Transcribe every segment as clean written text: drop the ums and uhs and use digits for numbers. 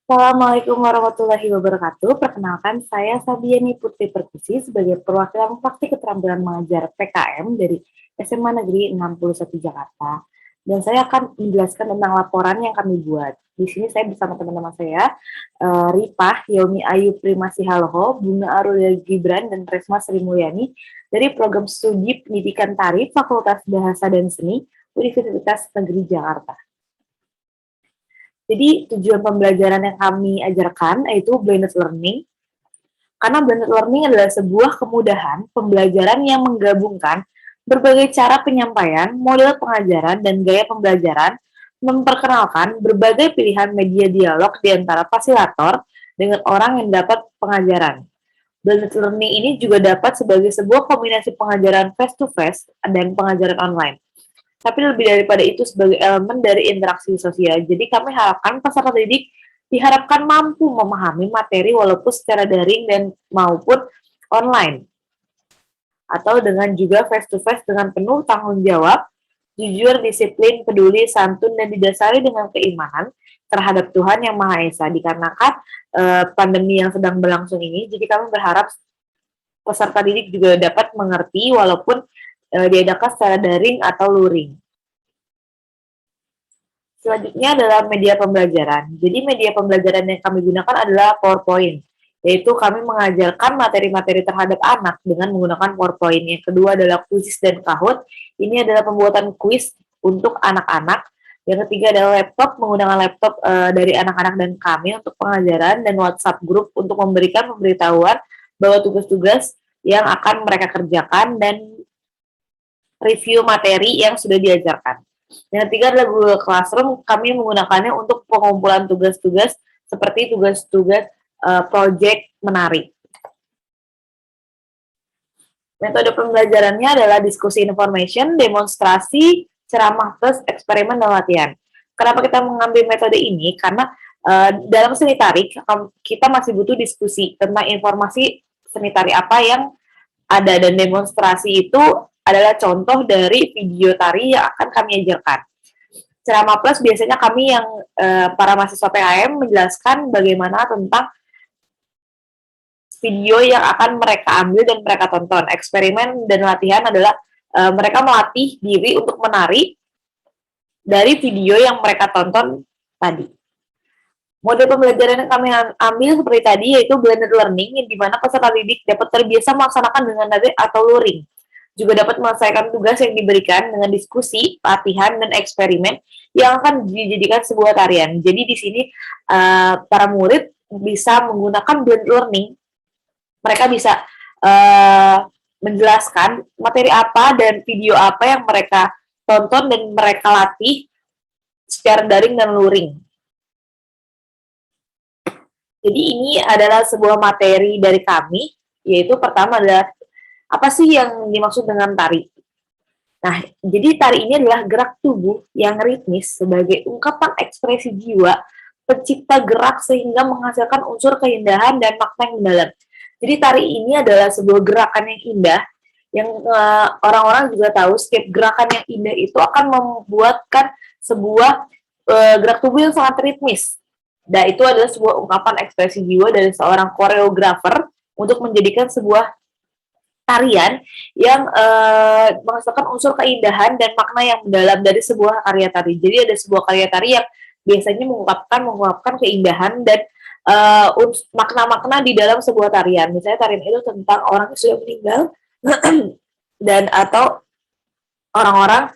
Assalamualaikum warahmatullahi wabarakatuh. Perkenalkan, saya Sabiani Putri Perkusi sebagai perwakilan praktik keterampilan mengajar PKM dari SMA Negeri 61 Jakarta. Dan saya akan menjelaskan tentang laporan yang kami buat. Di sini saya bersama teman-teman saya, Ripah, Yomi Ayu Primasi Haloho, Bunga Arulia Gibran, dan Resma Sri Mulyani dari Program Studi Pendidikan Tari Fakultas Bahasa dan Seni Universitas Negeri Jakarta. Jadi tujuan pembelajaran yang kami ajarkan yaitu blended learning. Karena blended learning adalah sebuah kemudahan pembelajaran yang menggabungkan berbagai cara penyampaian, model pengajaran, dan gaya pembelajaran, memperkenalkan berbagai pilihan media dialog di antara fasilitator dengan orang yang dapat pengajaran. Blended learning ini juga dapat sebagai sebuah kombinasi pengajaran face-to-face dan pengajaran online. Tapi lebih daripada itu sebagai elemen dari interaksi sosial. Jadi kami harapkan peserta didik diharapkan mampu memahami materi walaupun secara daring dan maupun online. Atau dengan juga face to face dengan penuh tanggung jawab, jujur, disiplin, peduli, santun, dan didasari dengan keimanan terhadap Tuhan Yang Maha Esa. Dikarenakan pandemi yang sedang berlangsung ini, jadi kami berharap peserta didik juga dapat mengerti walaupun diadakan secara daring atau luring. Selanjutnya adalah media pembelajaran. Jadi media pembelajaran yang kami gunakan adalah PowerPoint, yaitu kami mengajarkan materi-materi terhadap anak dengan menggunakan PowerPoint. Yang kedua adalah kuis dan Kahoot. Ini adalah pembuatan kuis untuk anak-anak. Yang ketiga adalah laptop, menggunakan laptop dari anak-anak dan kami untuk pengajaran, dan WhatsApp group untuk memberikan pemberitahuan bahwa tugas-tugas yang akan mereka kerjakan dan review materi yang sudah diajarkan. Yang ketiga adalah Google Classroom, kami menggunakannya untuk pengumpulan tugas-tugas seperti tugas-tugas project menari. Metode pembelajarannya adalah diskusi information, demonstrasi, ceramah, plus eksperimen dan latihan. Kenapa kita mengambil metode ini? Karena dalam seni tari kita masih butuh diskusi tentang informasi seni tari apa yang ada, dan demonstrasi itu adalah contoh dari video tari yang akan kami ajarkan. Ceramah plus biasanya kami yang para mahasiswa PKM menjelaskan bagaimana tentang video yang akan mereka ambil dan mereka tonton. Eksperimen dan latihan adalah mereka melatih diri untuk menari dari video yang mereka tonton tadi. Model pembelajaran yang kami ambil seperti tadi yaitu blended learning, yang dimana peserta didik dapat terbiasa melaksanakan dengan nada atau luring. Juga dapat menyelesaikan tugas yang diberikan dengan diskusi, latihan, dan eksperimen yang akan dijadikan sebuah tarian. Jadi di sini para murid bisa menggunakan blended learning. Mereka bisa menjelaskan materi apa dan video apa yang mereka tonton dan mereka latih secara daring dan luring. Jadi ini adalah sebuah materi dari kami, yaitu pertama adalah apa sih yang dimaksud dengan tari? Nah, jadi tari ini adalah gerak tubuh yang ritmis sebagai ungkapan ekspresi jiwa, pencipta gerak sehingga menghasilkan unsur keindahan dan makna yang mendalam. Jadi tari ini adalah sebuah gerakan yang indah, yang orang-orang juga tahu setiap gerakan yang indah itu akan membuatkan sebuah gerak tubuh yang sangat ritmis. Dan itu adalah sebuah ungkapan ekspresi jiwa dari seorang koreografer untuk menjadikan sebuah tarian yang menghasilkan unsur keindahan dan makna yang mendalam dari sebuah karya tari. Jadi ada sebuah karya tari yang biasanya mengungkapkan keindahan dan makna-makna di dalam sebuah tarian. Misalnya tarian itu tentang orang yang sudah meninggal dan atau orang-orang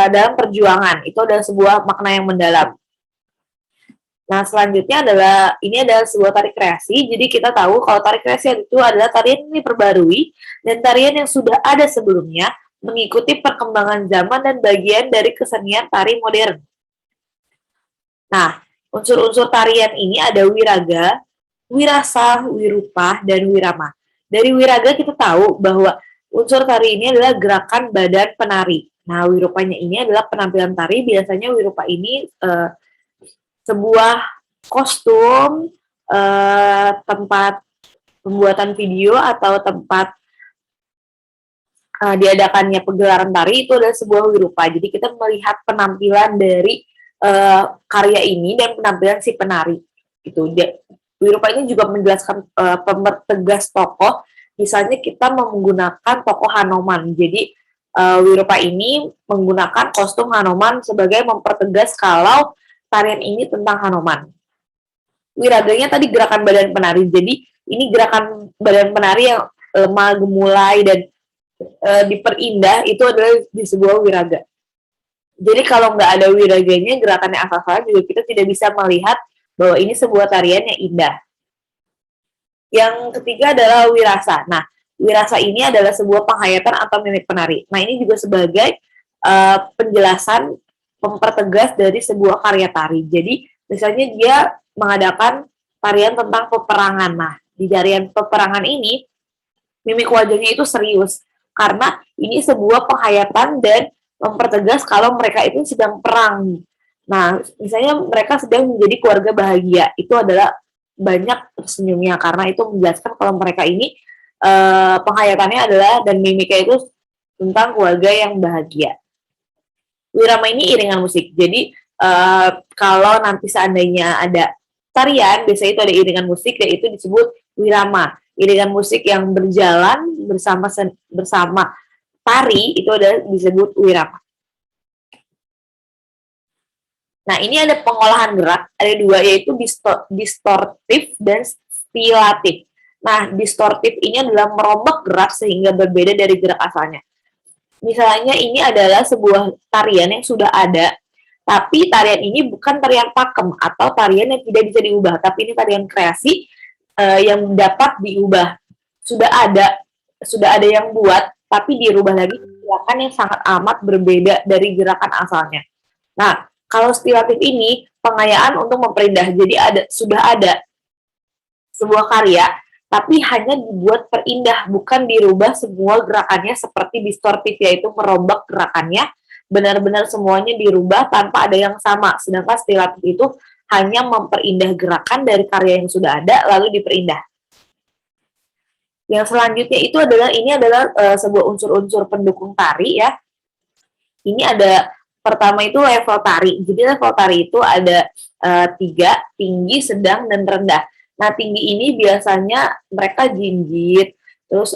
dalam perjuangan. Itu adalah sebuah makna yang mendalam. Nah, selanjutnya ini adalah sebuah tari kreasi. Jadi kita tahu kalau tari kreasi itu adalah tarian yang diperbarui dan tarian yang sudah ada sebelumnya mengikuti perkembangan zaman dan bagian dari kesenian tari modern. Nah, unsur-unsur tarian ini ada wiraga, wirasa, wirupah, dan wirama. Dari wiraga kita tahu bahwa unsur tari ini adalah gerakan badan penari. Nah, wirupanya ini adalah penampilan tari. Biasanya wirupa ini sebuah kostum, tempat pembuatan video atau tempat diadakannya pegelaran tari itu adalah sebuah wirupa. Jadi kita melihat penampilan dari karya ini dan penampilan si penari. Gitu. Wirupa ini juga menjelaskan pemertegas tokoh. Misalnya kita menggunakan tokoh Hanoman. Jadi Wirupa ini menggunakan kostum Hanoman sebagai mempertegas kalau tarian ini tentang Hanoman. Wiraganya tadi gerakan badan penari. Jadi ini gerakan badan penari yang lemah, gemulai, dan diperindah itu adalah di sebuah wiraga. Jadi kalau nggak ada wiraganya, gerakannya asal-asalan juga kita tidak bisa melihat bahwa ini sebuah tarian yang indah. Yang ketiga adalah wirasa. Nah, wirasa ini adalah sebuah penghayatan atau mimik penari. Nah, ini juga sebagai penjelasan mempertegas dari sebuah karya tari. Jadi, misalnya dia mengadakan tarian tentang peperangan. Nah, di tarian peperangan ini, mimik wajahnya itu serius. Karena ini sebuah penghayatan dan mempertegas kalau mereka itu sedang perang. Nah, misalnya mereka sedang menjadi keluarga bahagia. Itu adalah banyak tersenyumnya karena itu menjelaskan kalau mereka ini penghayatannya adalah dan mimiknya itu tentang keluarga yang bahagia. Wirama ini iringan musik. Jadi kalau nanti seandainya ada tarian, biasanya itu ada iringan musik dan itu disebut wirama. Iringan musik yang berjalan bersama tari itu ada disebut wirama. Nah, ini ada pengolahan gerak, ada dua, yaitu distortif dan stilatif. Nah, distortif ini adalah merombak gerak sehingga berbeda dari gerak asalnya. Misalnya ini adalah sebuah tarian yang sudah ada, tapi tarian ini bukan tarian pakem atau tarian yang tidak bisa diubah, tapi ini tarian kreasi yang dapat diubah. Sudah ada yang buat, tapi dirubah lagi gerakan yang sangat amat berbeda dari gerakan asalnya. Nah, kalau stilatif ini pengayaan untuk memperindah. Jadi sudah ada sebuah karya, tapi hanya dibuat perindah, bukan dirubah semua gerakannya seperti distortif, yaitu merombak gerakannya, benar-benar semuanya dirubah tanpa ada yang sama. Sedangkan stilatif itu hanya memperindah gerakan dari karya yang sudah ada, lalu diperindah. Yang selanjutnya itu adalah sebuah unsur-unsur pendukung tari ya. Ini ada pertama itu level tari. Jadi level tari itu ada 3, tinggi, sedang, dan rendah. Nah, tinggi ini biasanya mereka jinjit, terus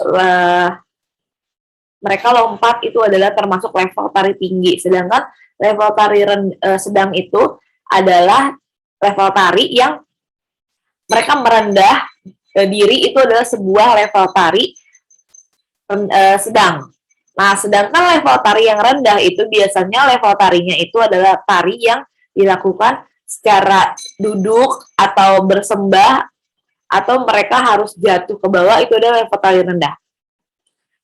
mereka lompat, itu adalah termasuk level tari tinggi. Sedangkan level tari sedang itu adalah level tari yang mereka merendah diri, itu adalah sebuah level tari sedang. Nah, sedangkan level tari yang rendah itu biasanya level tarinya itu adalah tari yang dilakukan secara duduk atau bersembah atau mereka harus jatuh ke bawah, itu adalah level tari rendah.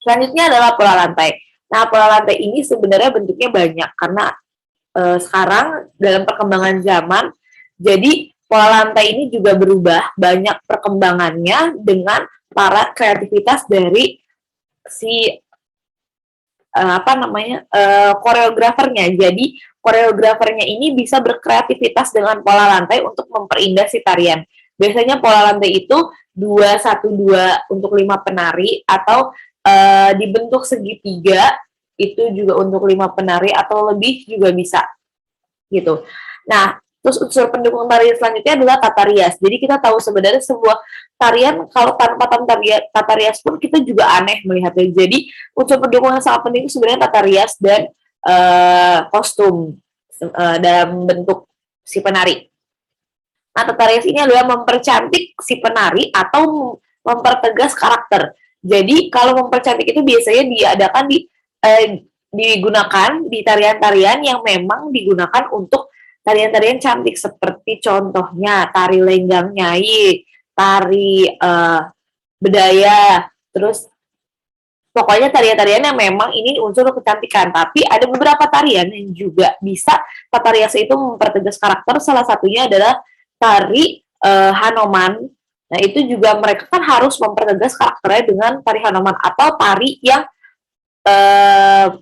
Selanjutnya adalah pola lantai. Nah, pola lantai ini sebenarnya bentuknya banyak karena sekarang dalam perkembangan zaman, jadi pola lantai ini juga berubah, banyak perkembangannya dengan para kreativitas dari si koreografernya. Jadi koreografernya ini bisa berkreativitas dengan pola lantai untuk memperindah si tarian. Biasanya pola lantai itu 2-1-2 untuk 5 penari, atau dibentuk segitiga itu juga untuk 5 penari atau lebih juga bisa gitu. Nah, terus unsur pendukung tarian selanjutnya adalah tata rias. Jadi kita tahu sebenarnya sebuah tarian kalau tanpa tata rias pun kita juga aneh melihatnya. Jadi unsur pendukung yang sangat penting sebenarnya tata rias dan kostum dalam bentuk si penari. Nah, tata rias ini adalah mempercantik si penari atau mempertegas karakter. Jadi kalau mempercantik itu biasanya diadakan digunakan di tarian-tarian yang memang digunakan untuk tarian-tarian cantik, seperti contohnya tari lenggang nyai, tari bedaya, terus pokoknya tarian-tarian yang memang ini unsur kecantikan. Tapi ada beberapa tarian yang juga bisa tata rias itu mempertegas karakter. Salah satunya adalah tari Hanoman. Nah, itu juga mereka kan harus mempertegas karakternya dengan tari Hanoman atau tari yang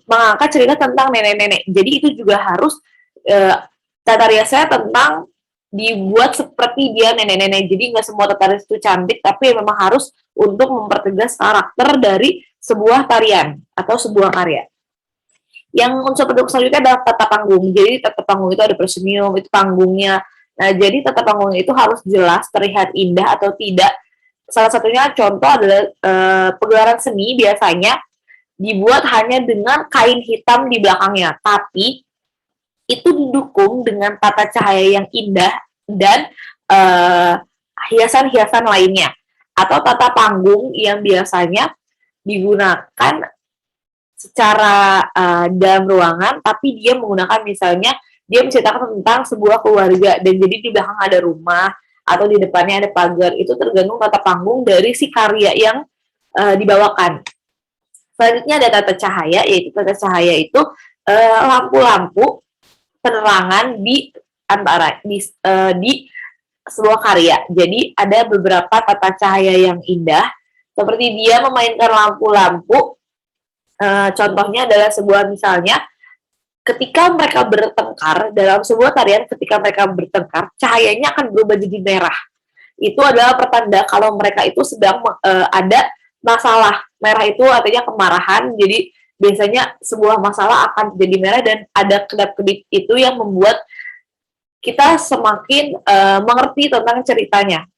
mengangkat cerita tentang nenek-nenek. Jadi itu juga harus tata riasnya tentang dibuat seperti dia nenek-nenek. Jadi nggak semua tata rias itu cantik, tapi memang harus untuk mempertegas karakter dari sebuah tarian atau sebuah karya. Yang unsur pendukung selanjutnya adalah tata panggung. Jadi tata panggung itu ada proscenium, itu panggungnya. Nah, jadi tata panggungnya itu harus jelas, terlihat indah atau tidak. Salah satunya contoh adalah pegelaran seni biasanya dibuat hanya dengan kain hitam di belakangnya, tapi itu didukung dengan tata cahaya yang indah dan hiasan-hiasan lainnya, atau tata panggung yang biasanya digunakan secara dalam ruangan, tapi dia menggunakan misalnya dia menceritakan tentang sebuah keluarga dan jadi di belakang ada rumah atau di depannya ada pagar. Itu tergantung tata panggung dari si karya yang dibawakan. Selanjutnya ada tata cahaya, yaitu tata cahaya itu lampu-lampu penerangan di antara di sebuah karya. Jadi ada beberapa tata cahaya yang indah, seperti dia memainkan lampu-lampu. Contohnya adalah sebuah misalnya ketika mereka bertengkar dalam sebuah tarian, ketika mereka bertengkar, cahayanya akan berubah jadi merah. Itu adalah pertanda kalau mereka itu sedang ada masalah. Merah itu artinya kemarahan, jadi biasanya sebuah masalah akan jadi merah dan ada kedap-kedip itu yang membuat kita semakin mengerti tentang ceritanya.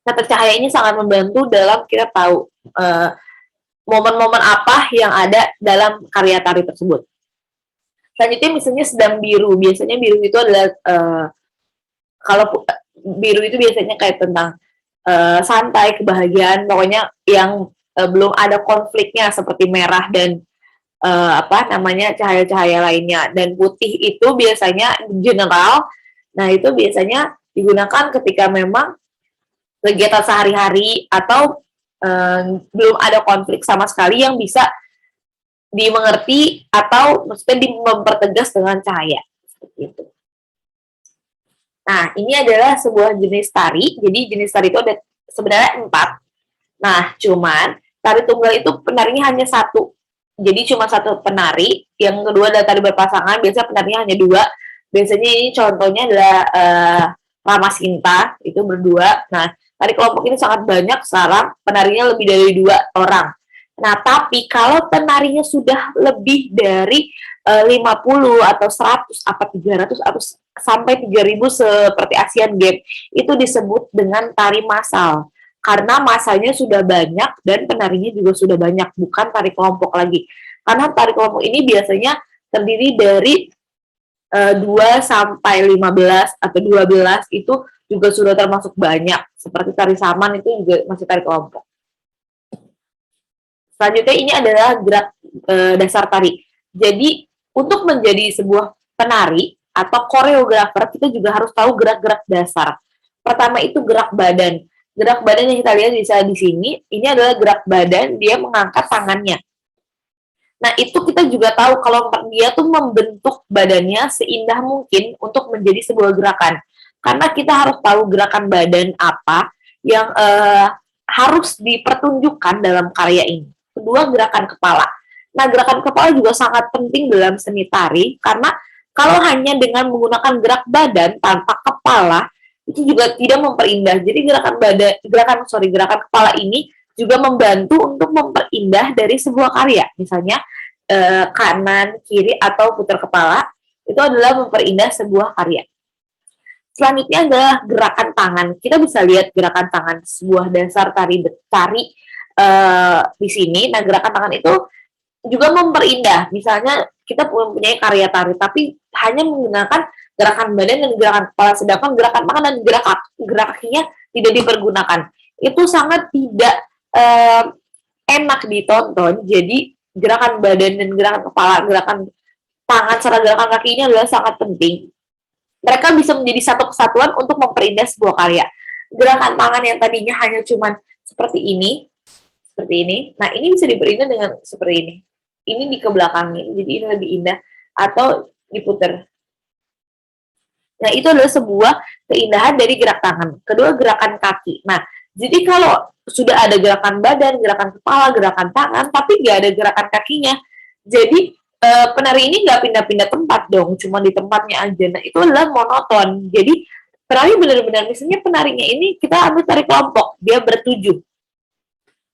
Tata cahaya ini sangat membantu dalam kita tahu momen-momen apa yang ada dalam karya tari tersebut. Selanjutnya misalnya sedang biru. Biasanya biru itu adalah kalau biru itu biasanya kayak tentang santai, kebahagiaan, pokoknya yang belum ada konfliknya seperti merah dan apa namanya cahaya-cahaya lainnya. Dan putih itu biasanya general. Nah, itu biasanya digunakan ketika memang kegiatan sehari-hari atau belum ada konflik sama sekali yang bisa dimengerti atau maksudnya mempertegas dengan cahaya seperti itu. Nah, ini adalah sebuah jenis tari. Jadi jenis tari itu ada sebenarnya 4. Nah, cuman tari tunggal itu penarinya hanya 1. Jadi cuma 1 penari. Yang kedua adalah tari berpasangan. Biasanya penarinya hanya 2. Biasanya ini contohnya adalah Rama Sinta, itu berdua. Nah, tari kelompok ini sangat banyak sekarang. Penarinya lebih dari 2 orang. Nah, tapi kalau penarinya sudah lebih dari 50 atau 100 apa 300 atau sampai 3000 seperti Asian Games, itu disebut dengan tari massal. Karena masanya sudah banyak dan penarinya juga sudah banyak, bukan tari kelompok lagi. Karena tari kelompok ini biasanya terdiri dari 2 sampai 15 atau 12 itu juga sudah termasuk banyak. Seperti tari saman itu juga masih tari kelompok. Selanjutnya ini adalah gerak dasar tari. Jadi untuk menjadi sebuah penari atau koreografer kita juga harus tahu gerak-gerak dasar. Pertama itu gerak badan. Gerak badan yang kita lihat bisa di sini, ini adalah gerak badan, dia mengangkat tangannya. Nah, itu kita juga tahu kalau dia tuh membentuk badannya seindah mungkin untuk menjadi sebuah gerakan. Karena kita harus tahu gerakan badan apa yang harus dipertunjukkan dalam karya ini. Kedua, gerakan kepala. Nah, gerakan kepala juga sangat penting dalam seni tari, karena kalau hanya dengan menggunakan gerak badan tanpa kepala, itu juga tidak memperindah. Jadi gerakan kepala ini juga membantu untuk memperindah dari sebuah karya. Misalnya kanan, kiri, atau putar kepala, itu adalah memperindah sebuah karya. Selanjutnya adalah gerakan tangan. Kita bisa lihat gerakan tangan sebuah dasar tari di sini. Nah, gerakan tangan itu juga memperindah. Misalnya kita mempunyai karya tari, tapi hanya menggunakan gerakan badan dan gerakan kepala, sedangkan gerakan tangan dan gerak kakinya tidak dipergunakan. Itu sangat tidak enak ditonton. Jadi gerakan badan dan gerakan kepala, gerakan tangan, serta gerakan kaki ini adalah sangat penting. Mereka bisa menjadi satu kesatuan untuk memperindah sebuah karya. Gerakan tangan yang tadinya hanya cuman seperti ini. Nah, ini bisa diperindah dengan seperti ini. Ini dikebelakangin, jadi ini lebih indah. Atau diputer. Nah, itu adalah sebuah keindahan dari gerak tangan. Kedua, gerakan kaki. Nah, jadi kalau sudah ada gerakan badan, gerakan kepala, gerakan tangan, tapi nggak ada gerakan kakinya. Jadi, penari ini nggak pindah-pindah tempat dong, cuma di tempatnya aja. Nah, itu adalah monoton. Jadi, penari benar-benar, misalnya penarinya ini, kita ambil tari kelompok, dia bertujuh.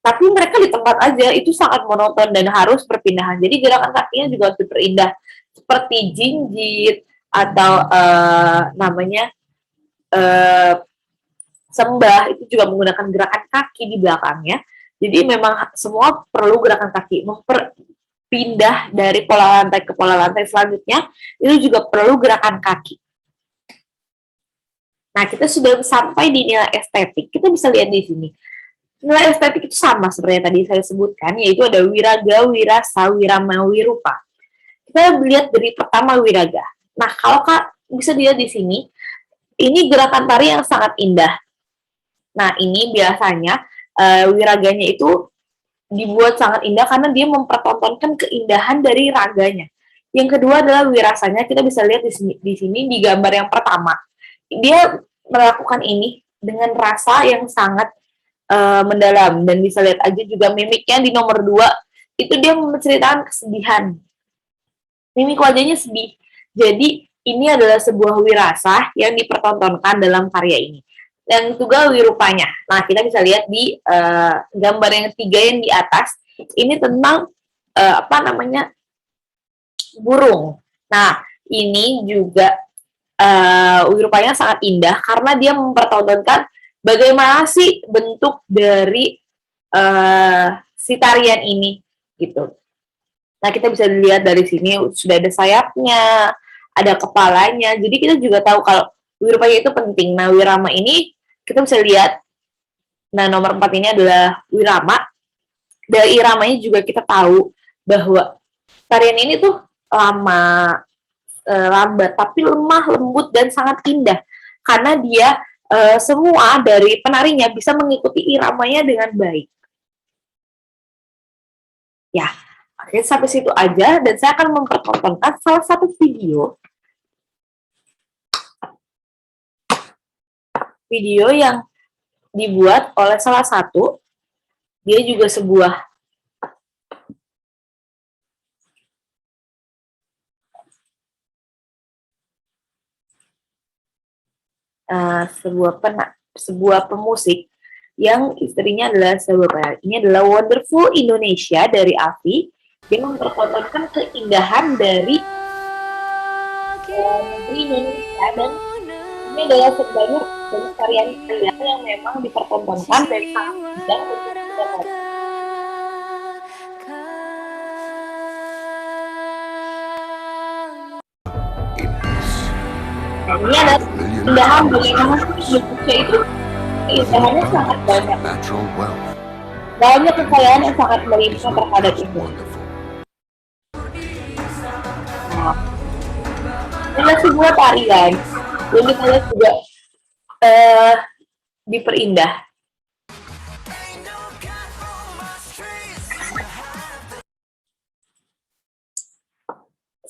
Tapi mereka di tempat aja, itu sangat monoton dan harus perpindahan. Jadi, gerakan kakinya juga harus diperindah. Seperti jinjit, atau namanya eh, sembah itu juga menggunakan gerakan kaki di belakangnya. Jadi memang semua perlu gerakan kaki. Pindah dari pola lantai ke pola lantai selanjutnya itu juga perlu gerakan kaki. Nah, kita sudah sampai di nilai estetik. Kita bisa lihat di sini. Nilai estetik itu sama seperti yang tadi saya sebutkan, yaitu ada wiraga, wirasa, wirama, wirupa. Kita lihat dari pertama wiraga. Nah, kalau Kak bisa dilihat di sini, ini gerakan tari yang sangat indah. Nah, ini biasanya wiraganya itu dibuat sangat indah karena dia mempertontonkan keindahan dari raganya. Yang kedua adalah wirasanya. Kita bisa lihat di sini di gambar yang pertama. Dia melakukan ini dengan rasa yang sangat mendalam, dan bisa lihat aja juga mimiknya di nomor 2 itu dia menceritakan kesedihan. Mimik wajahnya sedih. Jadi ini adalah sebuah wirasah yang dipertontonkan dalam karya ini. Dan juga wirupanya. Nah, kita bisa lihat di gambar yang ketiga yang di atas. Ini tentang burung. Nah, ini juga wirupanya sangat indah karena dia mempertontonkan bagaimana sih bentuk dari si tarian ini gitu. Nah, kita bisa lihat dari sini sudah ada sayapnya, ada kepalanya. Jadi kita juga tahu kalau wirupanya itu penting. Nah, wirama ini kita bisa lihat. Nah, nomor 4 ini adalah wirama. Dari iramanya juga kita tahu bahwa tarian ini tuh lambat, tapi lemah, lembut, dan sangat indah. Karena dia semua dari penarinya bisa mengikuti iramanya dengan baik. Ya, oke, sampai situ aja, dan saya akan mempertontonkan salah satu video yang dibuat oleh salah satu, dia juga sebuah sebuah pemusik yang istrinya adalah ini adalah Wonderful Indonesia dari Avi. Dia mempertontonkan keindahan dari Indonesia, dan ini adalah sebanyak tarian-tarian yang memang dipertontonkan dari sangat indah untuk kita. Dan ini adalah keindahan bagaimana Indonesia itu keindahannya sangat banyak. Banyak kekayaan yang sangat melimpah terhadap itu. Nah, ini sebuah tarian yang kita lihat juga diperindah.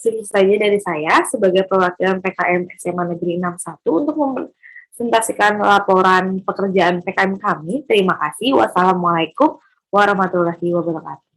Segitu saja dari saya sebagai perwakilan PKM SMA Negeri 61 untuk mempresentasikan laporan pekerjaan PKM kami. Terima kasih. Wassalamualaikum warahmatullahi wabarakatuh.